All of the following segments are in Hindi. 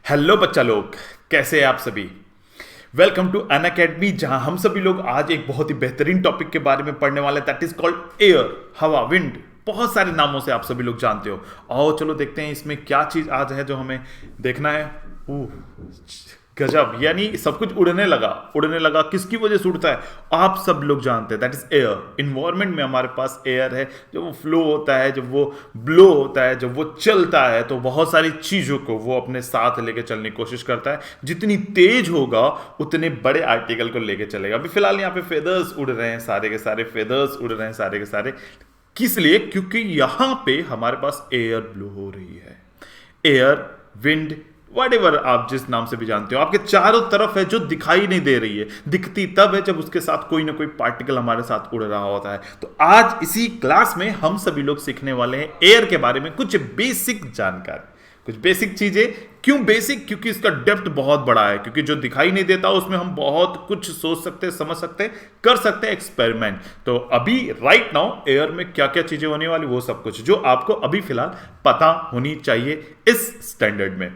हेलो बच्चा लोग, कैसे हैं आप सभी। वेलकम टू अन अकेडमी, जहां हम सभी लोग आज एक बहुत ही बेहतरीन टॉपिक के बारे में पढ़ने वाले, दैट इज कॉल्ड एयर, हवा, विंड। बहुत सारे नामों से आप सभी लोग जानते हो। आओ चलो देखते हैं इसमें क्या चीज आज है जो हमें देखना है। गजब, यानी सब कुछ उड़ने लगा। किसकी वजह से उड़ता है आप सब लोग जानते हैं, दैट इज एयर। इन्वायरमेंट में हमारे पास एयर है, जब वो फ्लो होता है, जब वो ब्लो होता है, जब वो चलता है तो बहुत सारी चीजों को वो अपने साथ लेके चलने की कोशिश करता है। जितनी तेज होगा उतने बड़े आर्टिकल को लेके चलेगा। अभी फिलहाल यहाँ पे फेदर्स उड़ रहे हैं, सारे के सारे फेदर्स उड़ रहे हैं, सारे के सारे। किस लिए? क्योंकि यहां पे हमारे पास एयर ब्लो हो रही है। एयर, विंड, वट आप जिस नाम से भी जानते हो, आपके चारों तरफ है, जो दिखाई नहीं दे रही है। दिखती तब है जब उसके साथ कोई ना कोई पार्टिकल हमारे साथ उड़ रहा होता है। तो आज इसी क्लास में हम सभी लोग सीखने वाले हैं एयर के बारे में कुछ बेसिक जानकारी, कुछ बेसिक चीजें। क्यों बेसिक? क्योंकि इसका डेप्थ बहुत बड़ा है, क्योंकि जो दिखाई नहीं देता उसमें हम बहुत कुछ सोच सकते हैं, समझ सकते हैं, कर सकते हैं एक्सपेरिमेंट। तो अभी राइट नाउ एयर में क्या क्या चीजें होने वाली, वो सब कुछ जो आपको अभी फिलहाल पता होनी चाहिए इस स्टैंडर्ड में।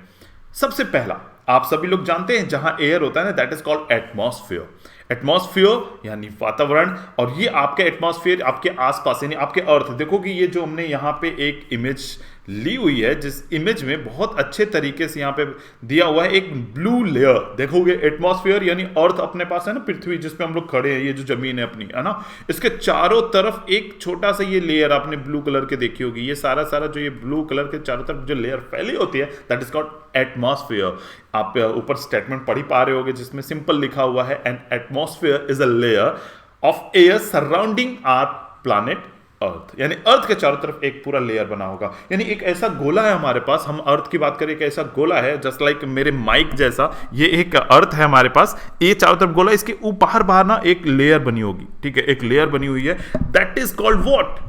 सबसे पहला, आप सभी लोग जानते हैं जहां एयर होता है ना, that is called atmosphere. Atmosphere यानी वातावरण। और ये आपके एटमॉस्फेयर आपके आसपास यानी आपके अर्थ। देखो कि ये जो हमने यहां पे एक इमेज ली हुई है, जिस इमेज में बहुत अच्छे तरीके से यहां पे दिया हुआ है एक ब्लू लेयर। देखोगे एटमॉस्फेयर यानी अर्थ अपने पास है ना, पृथ्वी जिस पे हम लोग खड़े हैं, ये जो जमीन है अपनी, है ना, इसके चारों तरफ एक छोटा सा ये लेयर आपने ब्लू कलर के देखी होगी। ये सारा सारा जो ये ब्लू कलर के चारों तरफ जो लेयर फैली होती है, दैट इज कॉल्ड एटमॉस्फेयर। आप ऊपर स्टेटमेंट पढ़ ही पा रहे होगे जिसमें सिंपल लिखा हुआ है, an atmosphere is a layer of air surrounding our planet earth. यानी अर्थ के चारों तरफ एक पूरा लेयर बना होगा। यानी एक ऐसा गोला है हमारे पास, हम अर्थ की बात करें, एक ऐसा गोला है जस्ट लाइक मेरे माइक जैसा, ये एक अर्थ है हमारे पास। ये चारों तरफ गोला, इसके ऊपर बाहर ना एक लेयर बनी होगी, ठीक है, एक लेयर बनी हुई है, that is called what?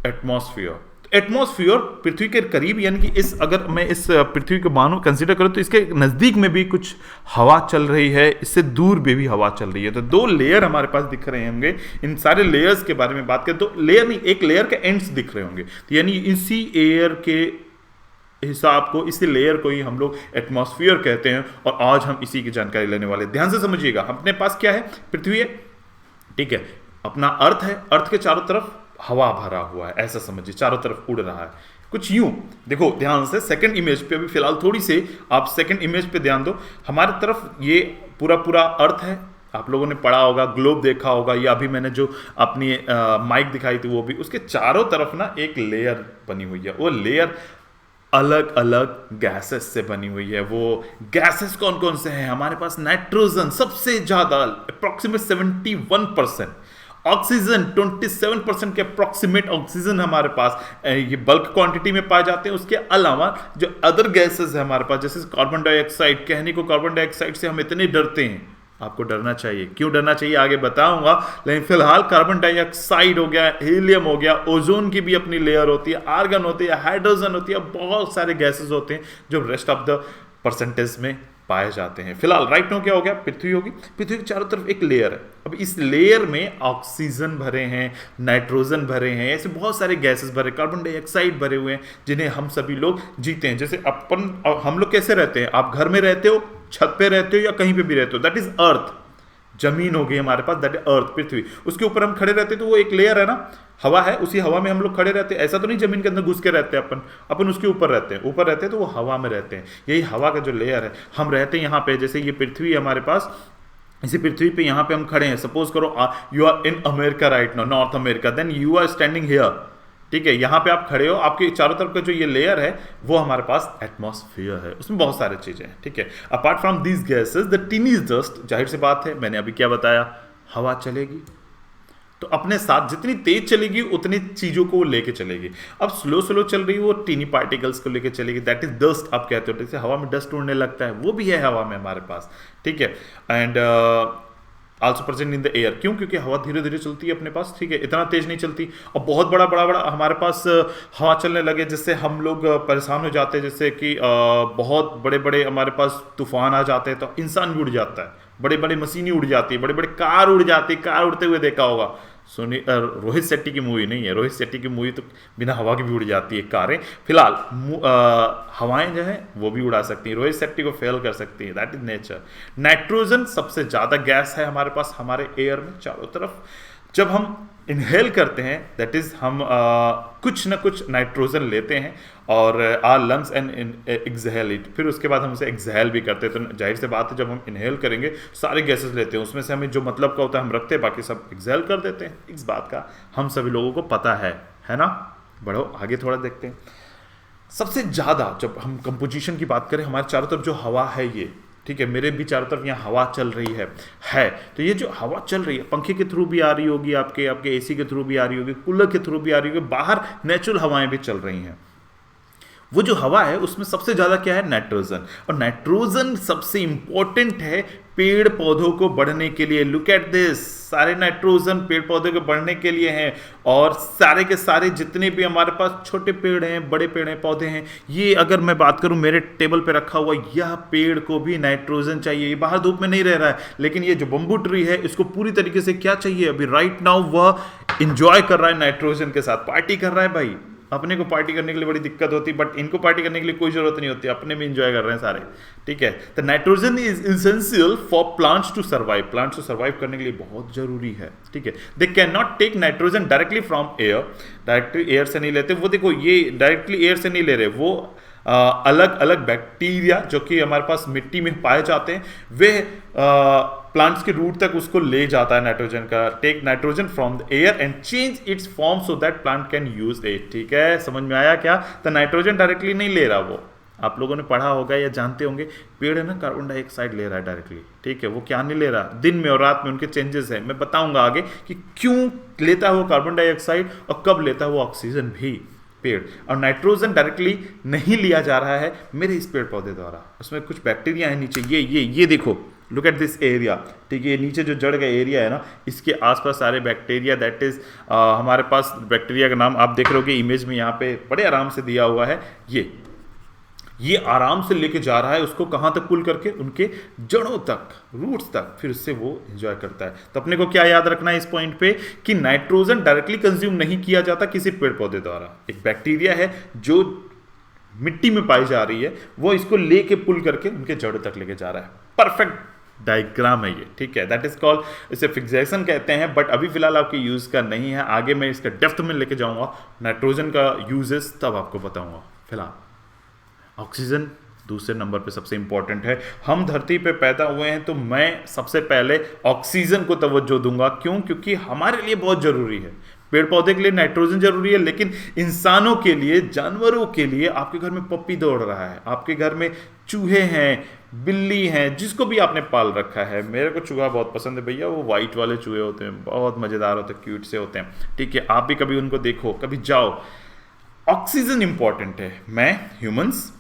Atmosphere. Atmosphere पृथ्वी के करीब, यानी कि इस, अगर मैं इस पृथ्वी को मानो कंसीडर करूं, तो इसके नजदीक में भी कुछ हवा चल रही है, इससे दूर में भी हवा चल रही है। तो दो लेयर हमारे पास दिख रहे होंगे। इन सारे लेयर्स के बारे में बात करें तो लेयर नहीं, एक लेयर के एंड्स दिख रहे होंगे। तो यानी इसी एयर के हिसाब को, इसी लेयर को ही हम लोग एटमॉस्फेयर कहते हैं। और आज हम इसी की जानकारी लेने वाले। ध्यान से समझिएगा, अपने पास क्या है? पृथ्वी है, ठीक है, अपना अर्थ है, अर्थ के चारों तरफ हवा भरा हुआ है, ऐसा समझिए, चारों तरफ उड़ रहा है कुछ यूं। देखो ध्यान से सेकंड इमेज पे, अभी फिलहाल थोड़ी से आप सेकंड इमेज पे ध्यान दो। हमारी तरफ ये पूरा पूरा अर्थ है, आप लोगों ने पढ़ा होगा, ग्लोब देखा होगा, या अभी मैंने जो अपनी माइक दिखाई थी वो भी, उसके चारों तरफ ना एक लेयर बनी हुई है। वो लेयर अलग अलग गैसेस से बनी हुई है। वो गैसेस कौन कौन से हैं हमारे पास? नाइट्रोजन सबसे ज्यादा, अप्रोक्सीमेट 71%। ऑक्सीजन 27% के अप्रोक्सीमेट ऑक्सीजन हमारे पास, ये बल्क क्वांटिटी में पाए जाते हैं। उसके अलावा जो अदर गैसेस है हमारे पास, जैसे कार्बन डाइऑक्साइड, कहने को कार्बन डाइऑक्साइड से हम इतने डरते हैं, आपको डरना चाहिए। क्यों डरना चाहिए आगे बताऊंगा, लेकिन फिलहाल कार्बन डाइऑक्साइड हो गया, हीलियम हो गया, ओजोन की भी अपनी लेयर होती है, आर्गन होती है, हाइड्रोजन होती है, बहुत सारे गैसेस होते हैं जो रेस्ट ऑफ द परसेंटेज में पाए जाते हैं। फिलहाल राइट नाउ क्या हो गया? पृथ्वी होगी, पृथ्वी के चारों तरफ एक लेयर है। अब इस लेयर में ऑक्सीजन भरे हैं, नाइट्रोजन भरे हैं, ऐसे बहुत सारे गैसेस भरे, कार्बन डाइऑक्साइड भरे हुए हैं, जिन्हें हम सभी लोग जीते हैं। जैसे हम लोग कैसे रहते हैं? आप घर में रहते हो, छत पे रहते हो, या कहीं पे भी रहते हो, दैट इज अर्थ। जमीन हो गई हमारे पास, दैट इज अर्थ, पृथ्वी। उसके ऊपर हम खड़े रहते हैं तो वो एक लेयर है ना, हवा है, उसी हवा में हम लोग खड़े रहते हैं। ऐसा तो नहीं जमीन के अंदर घुस के रहते हैं अपन उसके ऊपर रहते हैं। ऊपर रहते हैं तो वो हवा में रहते हैं। यही हवा का जो लेयर है, हम रहते हैं यहाँ पे, जैसे ये पृथ्वी है हमारे पास, इसी पृथ्वी पे यहाँ पे हम खड़े हैं। सपोज करो you are in America right now, North America, then you are standing here, ठीक है, यहाँ पे आप खड़े हो, आपके चारों तरफ का जो ये लेयर है वो हमारे पास एटमॉस्फेयर है, उसमें बहुत सारी चीजें हैं, ठीक है। Apart from these gases the tiny dust, जाहिर सी बात है, मैंने अभी क्या बताया, हवा चलेगी तो अपने साथ जितनी तेज चलेगी उतनी चीजों को वो लेके चलेगी। अब स्लो स्लो चल रही है, वो टीनी पार्टिकल्स को लेके चलेगी, दैट इज डस्ट आप कहते हो। जैसे हवा में डस्ट उड़ने लगता है, वो भी है हवा में हमारे पास, ठीक है। And also present in the air. क्यों? क्योंकि हवा धीरे धीरे चलती है अपने पास, ठीक है, इतना तेज नहीं चलती। और बहुत बड़ा बड़ा बड़ा हमारे पास हवा चलने लगे जिससे हम लोग परेशान हो जाते हैं। जैसे कि बहुत बड़े बड़े हमारे पास तूफान आ जाते हैं तो इंसान भी उड़ जाता है, बड़े बड़े मशीनें उड़ जाती है, बड़े बड़े कार उड़ जाती है, कार उड़ते हुए देखा होगा, रोहित शेट्टी की मूवी नहीं है, रोहित शेट्टी की मूवी तो बिना हवा की भी उड़ जाती है कारें। फिलहाल हवाएं जो है वो भी उड़ा सकती हैं, रोहित शेट्टी को फेल कर सकती हैं, दैट इज नेचर। नाइट्रोजन सबसे ज़्यादा गैस है हमारे पास हमारे एयर में चारों तरफ। जब हम इनहेल करते हैं दैट इज हम कुछ ना कुछ नाइट्रोजन लेते हैं और our lungs and exhale it, फिर उसके बाद हम उसे एक्सहेल भी करते हैं। तो जाहिर सी बात है जब हम इनहेल करेंगे सारे गैसेस लेते हैं, उसमें से हमें जो मतलब का होता है हम रखते हैं, बाकी सब एक्सहेल कर देते हैं। इस बात का हम सभी लोगों को पता है ना। बढ़ो आगे थोड़ा देखते हैं। सबसे ज़्यादा जब हम कंपोजिशन की बात करें, हमारे चारों तरफ जो हवा है ये, ठीक है, मेरे भी चारों तरफ यहाँ हवा चल रही है। तो ये जो हवा चल रही है पंखे के थ्रू भी आ रही होगी, आपके एसी के थ्रू भी आ रही होगी, कूलर के थ्रू भी आ रही होगी, बाहर नेचुरल हवाएं भी चल रही हैं। वो जो हवा है उसमें सबसे ज़्यादा क्या है, नाइट्रोजन। और नाइट्रोजन सबसे इंपॉर्टेंट है पेड़ पौधों को बढ़ने के लिए। लुक एट दिस, सारे नाइट्रोजन पेड़ पौधों के बढ़ने के लिए हैं। और सारे के सारे जितने भी हमारे पास छोटे पेड़ हैं, बड़े पेड़ हैं, पौधे हैं, ये अगर मैं बात करूं मेरे टेबल पे रखा हुआ यह पेड़ को भी नाइट्रोजन चाहिए। ये बाहर धूप में नहीं रह रहा है, लेकिन ये जो बम्बू ट्री है इसको पूरी तरीके से क्या चाहिए, अभी राइट नाउ वह इंजॉय कर रहा है नाइट्रोजन के साथ, पार्टी कर रहा है भाई। अपने को पार्टी करने के लिए बड़ी दिक्कत होती है, बट इनको पार्टी करने के लिए कोई जरूरत नहीं होती, अपने भी इंजॉय कर रहे हैं सारे, ठीक है। तो nitrogen is essential for plants to survive, plants to survive करने के लिए बहुत जरूरी है, ठीक है। They cannot take nitrogen directly from air, directly air से नहीं लेते वो। देखो ये डायरेक्टली एयर से नहीं ले रहे, वो अलग अलग बैक्टीरिया जो कि हमारे पास मिट्टी में पाए जाते हैं, वे प्लांट्स के रूट तक उसको ले जाता है नाइट्रोजन का। Take nitrogen from the air and change its form so that plant can use it, ठीक है। समझ में आया क्या? तो नाइट्रोजन डायरेक्टली नहीं ले रहा वो, आप लोगों ने पढ़ा होगा या जानते होंगे, पेड़ है ना कार्बन डाइऑक्साइड ले रहा है डायरेक्टली, ठीक है। वो क्या नहीं ले रहा, दिन में और रात में उनके चेंजेस है, मैं बताऊंगा आगे कि क्यों लेता है वो कार्बन डाइऑक्साइड और कब लेता है वो ऑक्सीजन भी पेड़। और नाइट्रोजन डायरेक्टली नहीं लिया जा रहा है मेरे इस पेड़ पौधे द्वारा, उसमें कुछ बैक्टीरिया है नीचे, ये देखो, लुक एट दिस एरिया, ठीक है। ये नीचे जो जड़ का एरिया है ना, इसके आसपास सारे बैक्टीरिया, दैट इज हमारे पास बैक्टीरिया का नाम आप देख रहे हो कि इमेज में यहाँ पे बड़े आराम से दिया हुआ है। ये आराम से लेके जा रहा है उसको कहाँ तक पुल करके, उनके जड़ों तक, रूट्स तक, फिर उससे वो एंजॉय करता है। तो अपने को क्या याद रखना है इस पॉइंट पे कि नाइट्रोजन डायरेक्टली कंज्यूम नहीं किया जाता किसी पेड़ पौधे द्वारा। एक बैक्टीरिया है जो मिट्टी में पाई जा रही है, वो इसको लेके पुल करके उनके जड़ों तक लेके जा रहा है। परफेक्ट डायग्राम है ये, ठीक है। दैट इज कॉल्ड, इसे फिक्सेशन कहते हैं, बट अभी फिलहाल आपके यूज का नहीं है, आगे मैं इसका डेप्थ में लेके जाऊंगा, नाइट्रोजन का यूजेस तब आपको बताऊंगा। फिलहाल ऑक्सीजन दूसरे नंबर पे सबसे इंपॉर्टेंट है। हम धरती पे पैदा हुए हैं तो मैं सबसे पहले ऑक्सीजन को तवज्जो दूंगा। क्यों? क्योंकि हमारे लिए बहुत जरूरी है। पेड़ पौधे के लिए नाइट्रोजन जरूरी है, लेकिन इंसानों के लिए, जानवरों के लिए, आपके घर में पप्पी दौड़ रहा है, आपके घर में चूहे हैं, बिल्ली हैं, जिसको भी आपने पाल रखा है। मेरे को चूहा बहुत पसंद है भैया, वो वाइट वाले चूहे होते हैं, बहुत मजेदार होते हैं, क्यूट से होते हैं, ठीक है। आप भी कभी उनको देखो, कभी जाओ। ऑक्सीजन इंपॉर्टेंट है। मैं, ह्यूमंस,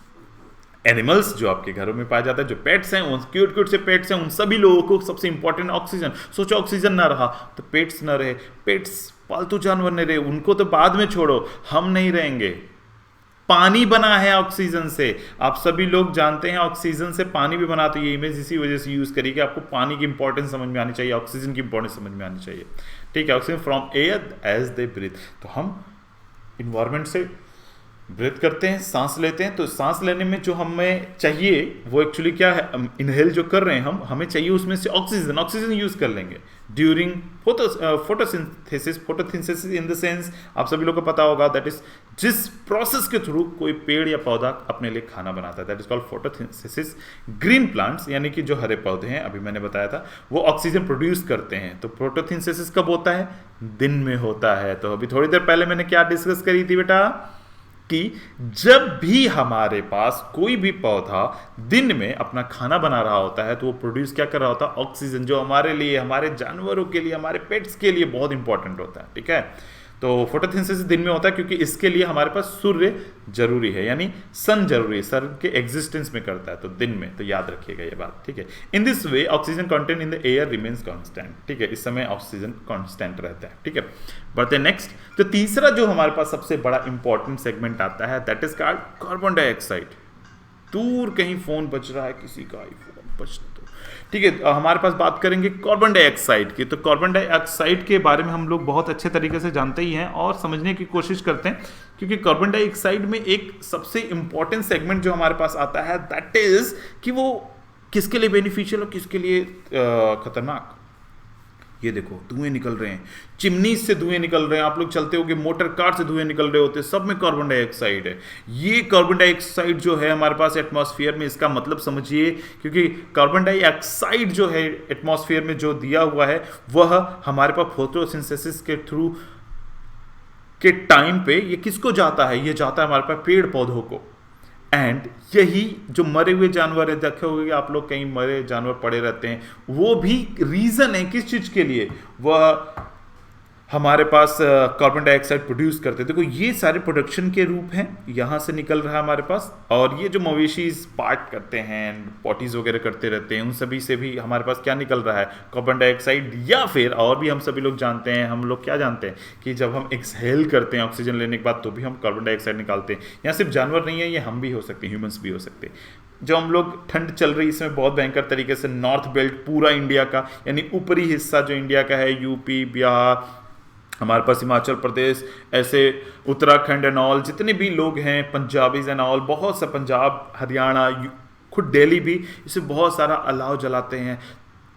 एनिमल्स जो आपके घरों में पाया जाता है, जो पेट्स हैं, उन क्यूट क्यूट से पेट्स हैं, उन सभी लोगों को सबसे इंपॉर्टेंट ऑक्सीजन। सोचो ऑक्सीजन ना रहा तो पेट्स ना रहे, पेट्स पालतू जानवर नहीं रहे, उनको तो बाद में छोड़ो, हम नहीं रहेंगे। पानी बना है ऑक्सीजन से, आप सभी लोग जानते हैं ऑक्सीजन से पानी भी बना, तो ये इमेज इसी वजह से यूज करी कि आपको पानी की इंपॉर्टेंस समझ में आनी चाहिए, ऑक्सीजन की इंपॉर्टेंस समझ में आनी चाहिए, ठीक है। Oxygen from air as they breathe, तो हम इन्वायरमेंट से ब्रीथ करते हैं, सांस लेते हैं। तो सांस लेने में जो हमें चाहिए वो एक्चुअली क्या है, इनहेल जो कर रहे हैं हम, हमें चाहिए उसमें से ऑक्सीजन यूज कर लेंगे during photosynthesis in the sense, आप सभी लोग को पता होगा, दैट इज जिस प्रोसेस के थ्रू कोई पेड़ या पौधा अपने लिए खाना बनाता है, that is called photosynthesis. Green plants यानी कि जो हरे पौधे हैं, अभी मैंने बताया था, वो ऑक्सीजन प्रोड्यूस करते हैं। तो फोटोसिंथेसिस कब होता है? दिन में होता है। तो अभी थोड़ी देर पहले मैंने क्या डिस्कस करी थी बेटा, कि जब भी हमारे पास कोई भी पौधा दिन में अपना खाना बना रहा होता है तो वो प्रोड्यूस क्या कर रहा होता है? ऑक्सीजन, जो हमारे लिए, हमारे जानवरों के लिए, हमारे पेट्स के लिए बहुत इंपॉर्टेंट होता है, ठीक है। तो फोटोसिंथेसिस दिन में होता है क्योंकि इसके लिए हमारे पास सूर्य जरूरी है, यानी सन जरूरी है, सन के एग्जिस्टेंस में करता है, तो दिन में। तो याद रखिएगा ये बात, ठीक है। In this way oxygen content in the air remains constant, ठीक है। इस समय ऑक्सीजन कांस्टेंट रहता है, ठीक है। बढ़ते हैं नेक्स्ट। तो तीसरा जो हमारे पास सबसे बड़ा इंपॉर्टेंट सेगमेंट आता है, that is called carbon dioxide. दूर कहीं फोन बज रहा है किसी का, आईफोन बज, तो ठीक है, हमारे पास बात करेंगे कार्बन डाइऑक्साइड की। तो कार्बन डाइऑक्साइड के बारे में हम लोग बहुत अच्छे तरीके से जानते ही हैं और समझने की कोशिश करते हैं, क्योंकि कार्बन डाइऑक्साइड में एक सबसे इंपॉर्टेंट सेगमेंट जो हमारे पास आता है दैट इज कि वो किसके लिए बेनिफिशियल और किसके लिए खतरनाक। ये देखो धुएं निकल रहे हैं, चिमनी से धुएं निकल रहे हैं, आप लोग चलते होगे मोटर कार से धुएं निकल रहे होते हैं, सब में कार्बन डाइऑक्साइड है। ये कार्बन डाइऑक्साइड जो है हमारे पास एटमॉस्फेयर में, इसका मतलब समझिए, क्योंकि कार्बन डाइऑक्साइड जो है एटमॉस्फेयर में जो दिया हुआ है वह हमारे पास फोटोसिंथेसिस के थ्रू के टाइम पे ये किसको जाता है, ये जाता है हमारे पास पेड़ पौधों को। एंड यही जो मरे हुए जानवर है, देखे होंगे आप लोग कहीं मरे जानवर पड़े रहते हैं, वो भी रीजन है किस चीज के लिए, वह हमारे पास कार्बन डाइऑक्साइड प्रोड्यूस करते हैं। देखो ये सारे प्रोडक्शन के रूप हैं, यहाँ से निकल रहा है हमारे पास। और ये जो मवेशी पार्ट करते हैं, पॉटीज वगैरह करते रहते हैं, उन सभी से भी हमारे पास क्या निकल रहा है, कार्बन डाइऑक्साइड। या फिर और भी हम सभी लोग जानते हैं, हम लोग क्या जानते हैं कि जब हम एक्सहेल करते हैं ऑक्सीजन लेने के बाद तो भी हम कार्बन डाइऑक्साइड निकालते हैं। यहाँ सिर्फ जानवर नहीं है, ये हम भी हो सकते हैं, ह्यूमंस भी हो सकते हैं। जो हम लोग ठंड चल रही है इसमें बहुत भयंकर तरीके से, नॉर्थ बेल्ट पूरा इंडिया का, यानी ऊपरी हिस्सा जो इंडिया का है, यूपी, बिहार, हमारे पास हिमाचल प्रदेश, ऐसे उत्तराखंड एंड ऑल, जितने भी लोग हैं, पंजाबीज एंड ऑल, बहुत सा, पंजाब, हरियाणा, खुद दिल्ली भी, इसे बहुत सारा अलाव जलाते हैं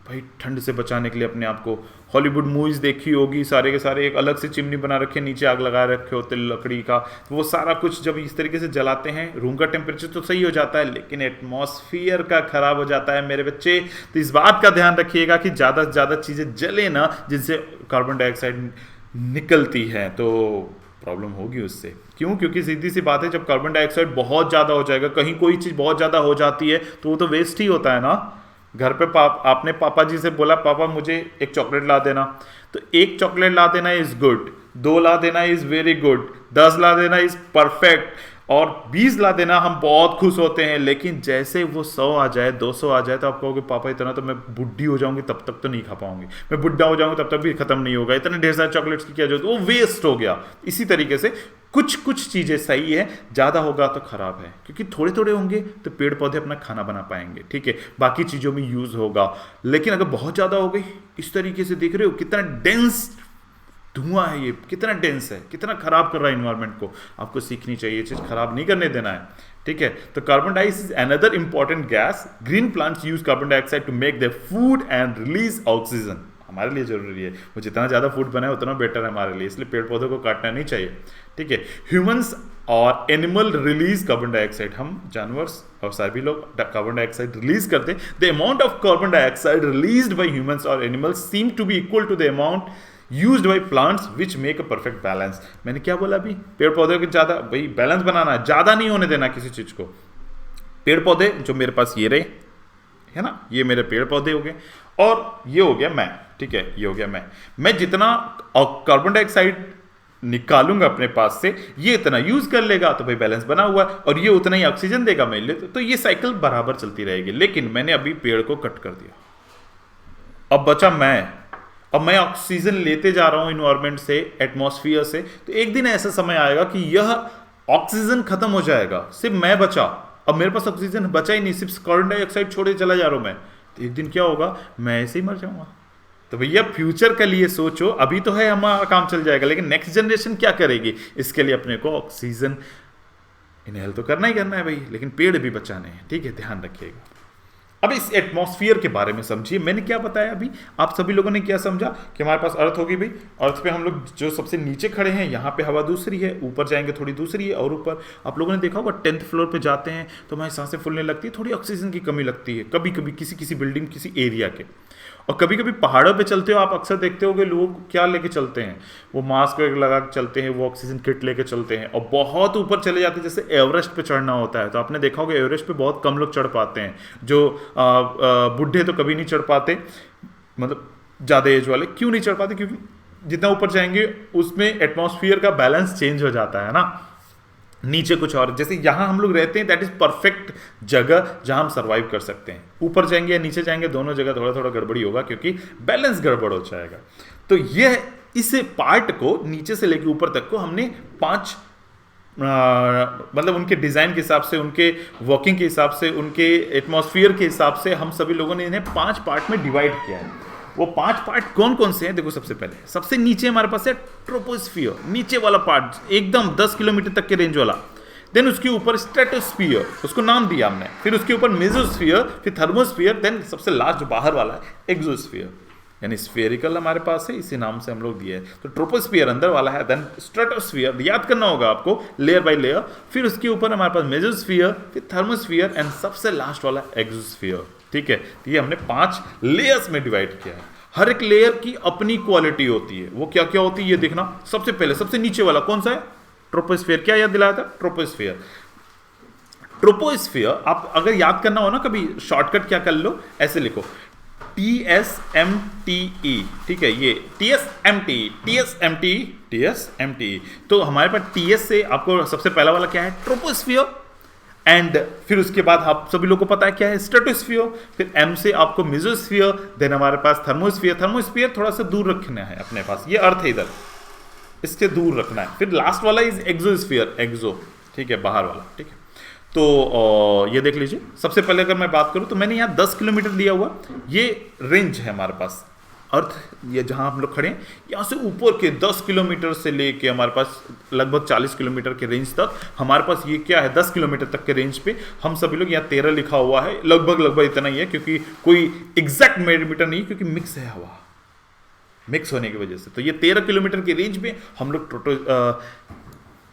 भाई ठंड से बचाने के लिए अपने आप को। हॉलीवुड मूवीज देखी होगी, सारे के सारे एक अलग से चिमनी बना रखे, नीचे आग लगा रखे होते लकड़ी का, तो वो सारा कुछ जब इस तरीके से जलाते हैं, रूम का टेम्परेचर तो सही हो जाता है, लेकिन एटमॉस्फियर का खराब हो जाता है मेरे बच्चे। तो इस बात का ध्यान रखिएगा कि ज़्यादा से ज़्यादा चीज़ें जले ना, जिनसे कार्बन डाइऑक्साइड निकलती है, तो प्रॉब्लम होगी उससे। क्यों? क्योंकि सीधी सी बात है, जब कार्बन डाइऑक्साइड बहुत ज़्यादा हो जाएगा, कहीं कोई चीज़ बहुत ज़्यादा हो जाती है तो वो तो वेस्ट ही होता है ना। घर पे आपने पापा जी से बोला, पापा मुझे एक चॉकलेट ला देना, तो एक चॉकलेट ला देना इज़ गुड, 2 ला देना इज़ वेरी गुड, 10 ला देना इज़ परफेक्ट, और 20 ला देना हम बहुत खुश होते हैं। लेकिन जैसे वो 100 आ जाए, 200 आ जाए, तो आप कहोगे पापा इतना तो मैं बुढ़ी हो जाऊंगी तब तक तो नहीं खा पाऊंगी, मैं बुढ़ा हो जाऊंगा तब तक भी खत्म नहीं होगा, इतने ढेर सारे चॉकलेट्स की क्या जरूरत, वो वेस्ट हो गया। इसी तरीके से कुछ कुछ चीज़ें सही है, ज़्यादा होगा तो खराब है, क्योंकि थोड़े थोड़े होंगे तो पेड़ पौधे अपना खाना बना पाएंगे, ठीक है, बाकी चीज़ों में यूज़ होगा। लेकिन अगर बहुत ज़्यादा हो गई, इस तरीके से देख रहे हो कितना डेंस धुआं है, ये कितना डेंस है, कितना खराब कर रहा है इन्वायरमेंट को। आपको सीखनी चाहिए, ये चीज़ खराब नहीं करने देना है, ठीक है। तो carbon dioxide is another important gas. Green plants use carbon dioxide to make their food and release oxygen. हमारे लिए जरूरी है, वो जितना ज़्यादा फूड बनाए उतना बेटर है हमारे लिए, इसलिए पेड़ पौधों को काटना नहीं चाहिए, ठीक है। ह्यूमंस और एनिमल रिलीज कार्बन डाइऑक्साइड, हम जानवर और सभी लोग कार्बन डाइऑक्साइड रिलीज करते हैं। The amount of carbon dioxide released by humans और animals seem to be equal to the amount used by plants which make a perfect balance. मैंने क्या बोला अभी, पेड़ पौधे के ज़्यादा भाई बैलेंस बनाना है, ज़्यादा नहीं होने देना किसी चीज़ को। पेड़ पौधे जो मेरे पास ये रहे है ना, ये मेरे पेड़ पौधे हो गए, और ये हो गया मैं, ठीक है, ये हो गया मैं जितना कार्बन डाइऑक्साइड निकालूंगा अपने पास से, ये इतना यूज कर लेगा, तो भाई बैलेंस बना हुआ है, और ये उतना ही ऑक्सीजन देगा मेरे लिए, तो ये साइकिल बराबर चलती रहेगी। लेकिन मैंने अभी पेड़ को कट कर दिया, अब बचा अब मैं ऑक्सीजन लेते जा रहा हूं इन्वायरमेंट से, एटमॉस्फेयर से, तो एक दिन ऐसा समय आएगा कि यह ऑक्सीजन खत्म हो जाएगा, सिर्फ मैं बचा, अब मेरे पास ऑक्सीजन बचा ही नहीं, सिर्फ कार्बन डाइऑक्साइड छोड़े चला जा रहा हूं मैं, तो एक दिन क्या होगा, मैं ऐसे ही मर जाऊंगा। तो भैया फ्यूचर के लिए सोचो, अभी तो है हमारा काम चल जाएगा, लेकिन नेक्स्ट जनरेशन क्या करेगी, इसके लिए अपने को ऑक्सीजन इनहेल तो करना ही करना है भाई, लेकिन पेड़ भी बचाने हैं, ठीक है, ध्यान रखिएगा। अब इस एटमॉस्फेयर के बारे में समझिए, मैंने क्या बताया अभी, आप सभी लोगों ने क्या समझा कि हमारे पास अर्थ होगी भाई, अर्थ पे हम लोग जो सबसे नीचे खड़े हैं, यहाँ पे हवा दूसरी है, ऊपर जाएंगे थोड़ी दूसरी है, और ऊपर आप लोगों ने देखा होगा 10th फ्लोर पे जाते हैं तो हमारी सांसें फूलने लगती है, थोड़ी ऑक्सीजन की कमी लगती है कभी कभी किसी किसी बिल्डिंग किसी एरिया के। और कभी कभी पहाड़ों पे चलते हो, आप अक्सर देखते होगे लोग क्या लेके चलते हैं, वो मास्क लगा के चलते हैं, वो ऑक्सीजन किट लेके चलते हैं, और बहुत ऊपर चले जाते हैं, जैसे एवरेस्ट पे चढ़ना होता है, तो आपने देखा होगा एवरेस्ट पे बहुत कम लोग चढ़ पाते हैं, जो बूढ़े तो कभी नहीं चढ़ पाते, मतलब ज़्यादा एज वाले क्यों नहीं चढ़ पाते, क्योंकि जितना ऊपर जाएंगे उसमें एटमॉस्फेयर का बैलेंस चेंज हो जाता है ना, नीचे कुछ और, जैसे यहाँ हम लोग रहते हैं, दैट इज परफेक्ट जगह जहाँ हम सर्वाइव कर सकते हैं। ऊपर जाएंगे या नीचे जाएंगे, दोनों जगह थोड़ा थोड़ा गड़बड़ी होगा, क्योंकि बैलेंस गड़बड़ हो जाएगा। तो यह इस पार्ट को नीचे से लेकर ऊपर तक को हमने 5 मतलब उनके डिज़ाइन के हिसाब से, उनके वर्किंग के हिसाब से, उनके एटमॉस्फेयर के हिसाब से हम सभी लोगों ने इन्हें 5 पार्ट में डिवाइड किया है। वो 5 पार्ट कौन कौन से हैं? देखो, सबसे पहले सबसे नीचे हमारे पास है ट्रोपोस्फियर, नीचे वाला पार्ट एकदम 10 किलोमीटर तक के रेंज वाला। देन उसके ऊपर स्ट्रेटोस्फियर, उसको नाम दिया हमने। फिर उसके ऊपर मेसोस्फियर, फिर थर्मोस्फियर, देन सबसे लास्ट जो बाहर वाला है एक्सोस्फियर, यानी स्फेरिकल हमारे पास है, इसी नाम से हम लोग दिए हैं। तो ट्रोपोस्फियर अंदर वाला है, देन स्ट्रेटोस्फियर याद करना होगा आपको लेयर बाय लेयर, फिर उसके ऊपर हमारे पास मेसोस्फियर, फिर थर्मोस्फियर एंड सबसे लास्ट वाला एक्सोस्फियर। ठीक है, तो ये हमने 5 लेयर्स में डिवाइड किया है। हर एक लेयर की अपनी क्वालिटी होती है। वो क्या क्या होती है ये देखना। सबसे पहले सबसे नीचे वाला कौन सा है? ट्रोपोस्फियर। क्या याद दिलाया था? ट्रोपोस्फियर। ट्रोपोस्फियर आप अगर याद करना हो ना कभी, शॉर्टकट क्या कर लो, ऐसे लिखो TSMTE। ठीक है, ये TSMTE। तो हमारे पास TS से आपको सबसे पहला वाला क्या है? ट्रोपोस्फियर। एंड फिर उसके बाद आप सभी लोगों को पता है क्या है? स्ट्रेटोस्फियर। फिर M से आपको मेसोस्फियर, देन हमारे पास थर्मोस्फियर। थर्मोस्फियर थोड़ा सा दूर रखना है अपने पास, ये अर्थ है इधर, इससे दूर रखना है। फिर लास्ट वाला इज एक्सोस्फियर, एक्सो। ठीक है, बाहर वाला। ठीक है, तो ये देख लीजिए। सबसे पहले अगर मैं बात करूं तो मैंने यहाँ 10 किलोमीटर दिया हुआ, ये रेंज है हमारे पास अर्थ, ये जहां हम लोग खड़े हैं, यहाँ से ऊपर के 10 किलोमीटर से लेके हमारे पास लगभग 40 किलोमीटर के रेंज तक हमारे पास ये क्या है? 10 किलोमीटर तक के रेंज पे हम सभी लोग, यहाँ 13 लिखा हुआ है, लगभग इतना ही है, क्योंकि कोई एग्जैक्ट मिलीमीटर नहीं, क्योंकि मिक्स है हवा, मिक्स होने की वजह से। तो ये 13 किलोमीटर की रेंज में हम लोग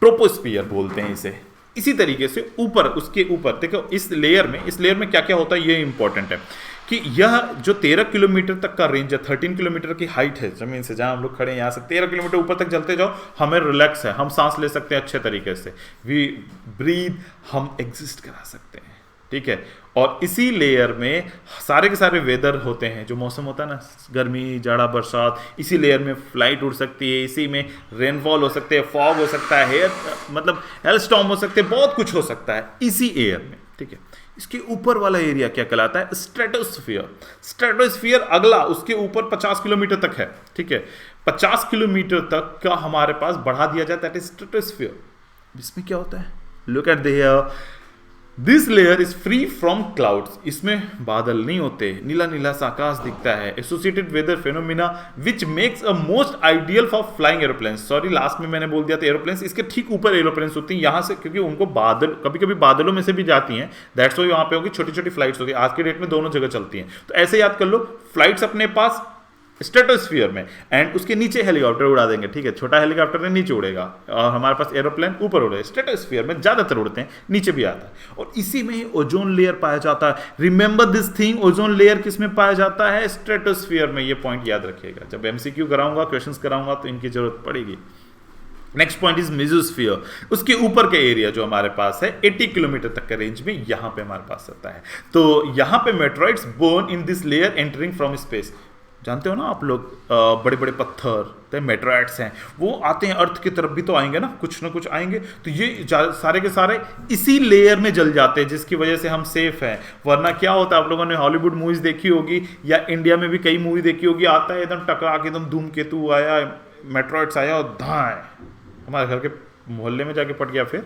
ट्रोपोस्फियर बोलते हैं इसे। इसी तरीके से ऊपर, उसके ऊपर देखो, इस लेयर में क्या क्या होता है, ये इंपॉर्टेंट है कि यह जो 13 किलोमीटर तक का रेंज है, 13 किलोमीटर की हाइट है जमीन से, जहां हम लोग खड़े हैं, यहाँ से 13 किलोमीटर ऊपर तक चलते जाओ, हमें रिलैक्स है, हम सांस ले सकते हैं अच्छे तरीके से, वी ब्रीथ, हम एग्जिस्ट करा सकते हैं। ठीक है, और इसी लेयर में सारे के सारे वेदर होते हैं, जो मौसम होता है ना, गर्मी, जाड़ा, बरसात, इसी लेयर में फ्लाइट उड़ सकती है, इसी में रेनफॉल हो सकते हैं, फॉग हो सकता है, हेल स्टॉर्म हो सकते हैं, बहुत कुछ हो सकता है इसी एयर में। ठीक है, इसके ऊपर वाला एरिया क्या कहलाता है? स्ट्रेटोस्फियर। स्ट्रेटोस्फियर अगला, उसके ऊपर 50 किलोमीटर तक है। ठीक है, 50 किलोमीटर तक का हमारे पास बढ़ा दिया जाता है स्ट्रेटोस्फियर। इसमें क्या होता है? Look at the here, this layer is free from clouds. इसमें बादल नहीं होते, नीला नीला सा आकाश दिखता है। Associated weather phenomena which makes a most ideal for flying aeroplanes. Sorry, last में मैंने बोल दिया था एरोप्लेन्स, इसके ठीक ऊपर एरोप्लेन्स होती हैं यहाँ से, क्योंकि उनको बादल, कभी कभी बादलों में से भी जाती हैं, दैट्स वाई वहाँ पे होगी छोटी छोटी फ्लाइट्स होगी। आज के डेट में दोनों जगह चलती हैं, तो ऐसे याद कर लो, फ्लाइट्स अपने पास स्ट्रेटोस्फियर में, एंड उसके नीचे हेलीकॉप्टर उड़ा देंगे। ठीक है, छोटा हेलीकॉप्टर ने नीचे उड़ेगा, और हमारे पास एरोप्लेन ऊपर उड़ेगा। स्ट्रेटोस्फियर में ज्यादातर उड़ते हैं, नीचे भी आता है, और इसी में ही ओजोन लेयर पाया जाता है। Remember this thing, ozone layer किस में पाया जाता है? स्ट्रेटोस्फियर में। ये पॉइंट याद रखिएगा, जब एमसीक्यू कराऊंगा, क्वेश्चंस कराऊंगा, तो इनकी जरूरत पड़ेगी। Next point is mesosphere. उसके ऊपर का एरिया जो हमारे पास है 80 किलोमीटर तक के रेंज में, यहां पे हमारे पास आता है। तो यहां पे meteoroids born in this layer entering from space. जानते हो ना आप लोग, बड़े बड़े पत्थर मेट्रॉइड्स हैं, वो आते हैं अर्थ की तरफ भी तो आएंगे ना कुछ आएंगे, तो ये सारे के सारे इसी लेयर में जल जाते हैं, जिसकी वजह से हम सेफ हैं। वरना क्या होता है, आप लोगों ने हॉलीवुड मूवीज देखी होगी, या इंडिया में भी कई मूवी देखी होगी, आता है एकदम टकरा के, एकदम धूमकेतु आया, मेट्रॉइड्स आया और धाए हमारे घर के मोहल्ले में जाके पट गया। फिर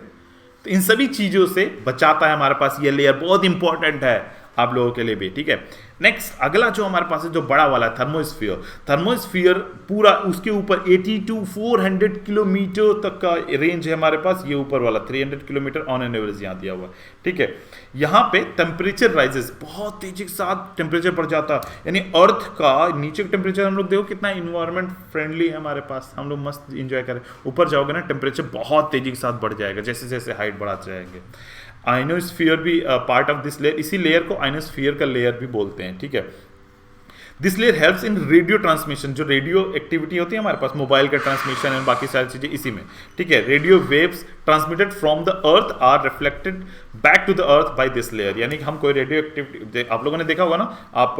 तो इन सभी चीज़ों से बचाता है हमारे पास ये लेयर, बहुत इंपॉर्टेंट है आप लोगों के लिए भी। ठीक है, नेक्स्ट अगला जो हमारे पास है, जो बड़ा वाला है, थर्मोस्फियर। थर्मोस्फियर पूरा, उसके ऊपर 80 to 400 किलोमीटर तक का रेंज है हमारे पास। ये ऊपर वाला 300 किलोमीटर ऑन एन एवरेज यहाँ दिया हुआ। ठीक है, यहाँ पे टेम्परेचर राइजेस, बहुत तेजी के साथ टेम्परेचर बढ़ जाता है, यानी अर्थ का नीचे का टेम्परेचर, हम लोग देखो कितना इन्वायरमेंट फ्रेंडली है हमारे पास, हम लोग मस्त इंजॉय करें। ऊपर जाओगे ना, टेम्परेचर बहुत तेजी के साथ बढ़ जाएगा, जैसे जैसे हाइट बढ़ाते जाएंगे। आइनोस्फीयर भी पार्ट ऑफ दिस लेयर, इसी लेयर को आइनोस्फीयर का लेयर भी बोलते हैं। ठीक है, this layer helps in radio transmission, जो रेडियो एक्टिविटी होती है हमारे पास, मोबाइल का ट्रांसमिशन एंड बाकी सारी चीजें इसी में। ठीक है, radio waves transmitted from the earth are reflected back to the earth by this layer. यानी कि हम कोई रेडियो एक्टिविटी, आप लोगों ने देखा होगा ना, आप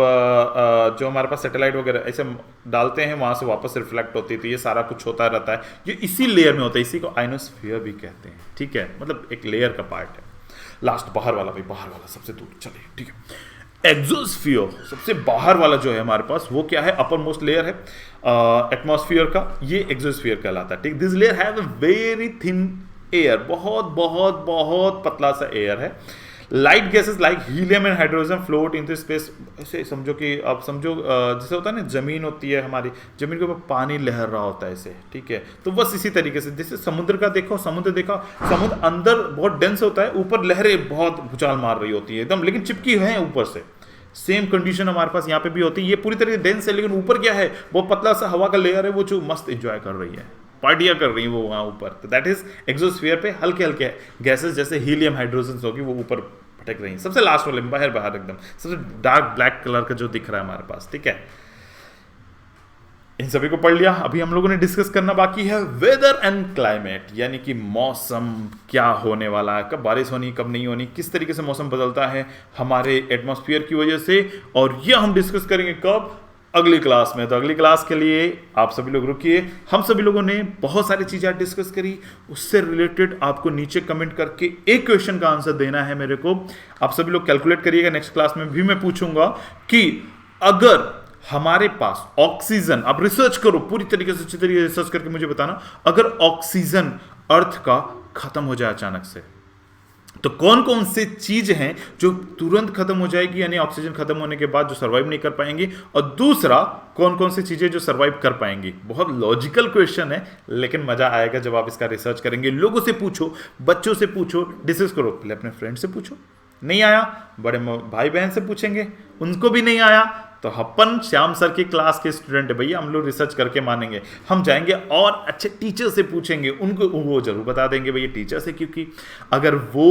जो हमारे पास सैटेलाइट वगैरह ऐसे डालते हैं, वहां से वापस रिफ्लेक्ट होती है, तो ये सारा कुछ होता रहता है, ये इसी लेयर में होता है, इसी को आइनोस्फीयर भी कहते हैं। ठीक है, मतलब एक लेयर का पार्ट है। लास्ट बाहर वाला भाई, बाहर वाला सबसे दूर, चलिए ठीक है। एक्सोस्फीयर, सबसे बाहर वाला जो है हमारे पास, वो क्या है? अपर मोस्ट लेयर है एटमॉस्फेयर का, ये एक्सोस्फीयर कहलाता है। ठीक, this layer have a very thin air, बहुत बहुत बहुत पतला सा एयर है। Light gases like helium and hydrogen float in space. ऐसे समझो कि आप समझो जैसे होता है ना, जमीन होती है हमारी, जमीन के ऊपर पानी लहर रहा होता है ऐसे, ठीक है। तो बस इसी तरीके से जैसे समुद्र का देखो, समुद्र देखा, समुद्र अंदर बहुत डेंस होता है, ऊपर लहरें बहुत भूचाल मार रही होती है एकदम, लेकिन चिपकी है ऊपर से। सेम कंडीशन हमारे पास यहाँ पे भी होती है, ये पूरी तरह से डेंस है, लेकिन ऊपर क्या है, वो पतला सा हवा का लेयर है, वो जो मस्त एंजॉय कर रही है, पार्टियां कर रही हैं वो वहाँ ऊपर। तो दैट इज एक्सोस्फीयर पे हल्के हल्के गैसेस जैसे हीलियम हाइड्रोजन होगी वो ऊपर भटक रही हैं। सबसे लास्ट वाले में बाहर बाहर एकदम सबसे डार्क ब्लैक कलर का जो दिख रहा है हमारे पास, ठीक है। इन सभी को पढ़ लिया। अभी हम लोगों ने डिस्कस करना बाकी है वेदर एंड क्लाइमेट, यानी कि मौसम क्या होने वाला है, कब बारिश होनी कब नहीं होनी, किस तरीके से मौसम बदलता है हमारे एटमॉस्फेयर की वजह से। और यह हम डिस्कस करेंगे कब, अगली क्लास में। तो अगली क्लास के लिए आप सभी लोग रुकिए। हम सभी लोगों ने बहुत सारी चीजें डिस्कस करी, उससे रिलेटेड आपको नीचे कमेंट करके एक क्वेश्चन का आंसर देना है मेरे को। आप सभी लोग कैलकुलेट करिएगा, नेक्स्ट क्लास में भी मैं पूछूंगा कि अगर हमारे पास ऑक्सीजन, आप रिसर्च करो पूरी तरीके से, अच्छी तरीके से रिसर्च करके मुझे बताना, अगर ऑक्सीजन अर्थ का खत्म हो जाए अचानक से, तो कौन कौन से चीज हैं जो तुरंत खत्म हो जाएगी, यानी ऑक्सीजन खत्म होने के बाद जो सर्वाइव नहीं कर पाएंगी, और दूसरा कौन कौन सी चीजें जो सर्वाइव कर पाएंगी। बहुत लॉजिकल क्वेश्चन है, लेकिन मजा आएगा जब आप इसका रिसर्च करेंगे। लोगों से पूछो, बच्चों से पूछो, डिस्कस करो। पहले अपने फ्रेंड से पूछो, नहीं आया बड़े भाई बहन से पूछेंगे, उनको भी नहीं आया तो अपन श्याम सर की क्लास के स्टूडेंट है भैया, हम लोग रिसर्च करके मानेंगे। हम जाएंगे और अच्छे टीचर से पूछेंगे, उनको वो जरूर बता देंगे भैया टीचर से, क्योंकि अगर वो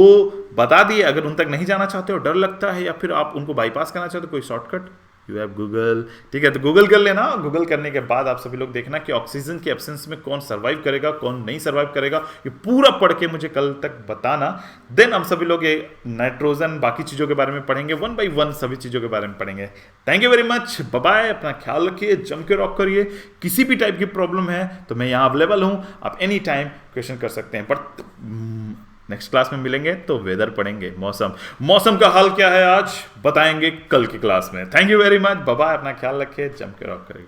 बता दिए, अगर उन तक नहीं जाना चाहते हो, डर लगता है, या फिर आप उनको बाईपास करना चाहते हो, कोई शॉर्टकट, यू हैव गूगल, ठीक है। तो गूगल कर लेना। गूगल करने के बाद आप सभी लोग देखना कि ऑक्सीजन के एब्सेंस में कौन सर्वाइव करेगा, कौन नहीं सर्वाइव करेगा, ये पूरा पढ़ के मुझे कल तक बताना। देन हम सभी लोग ये नाइट्रोजन बाकी चीज़ों के बारे में पढ़ेंगे, 1 by 1 सभी चीज़ों के बारे में पढ़ेंगे। Thank you very much, bye bye, अपना ख्याल रखिए, जम के रॉक करिए। किसी भी टाइप की प्रॉब्लम है तो मैं यहाँ अवेलेबल हूँ, आप एनी टाइम क्वेश्चन कर सकते हैं। बट नेक्स्ट क्लास में मिलेंगे तो वेदर पढ़ेंगे, मौसम का हाल क्या है आज बताएंगे कल की क्लास में। Thank you very much, bye bye, अपना ख्याल रखिए, जम के रॉक करिए।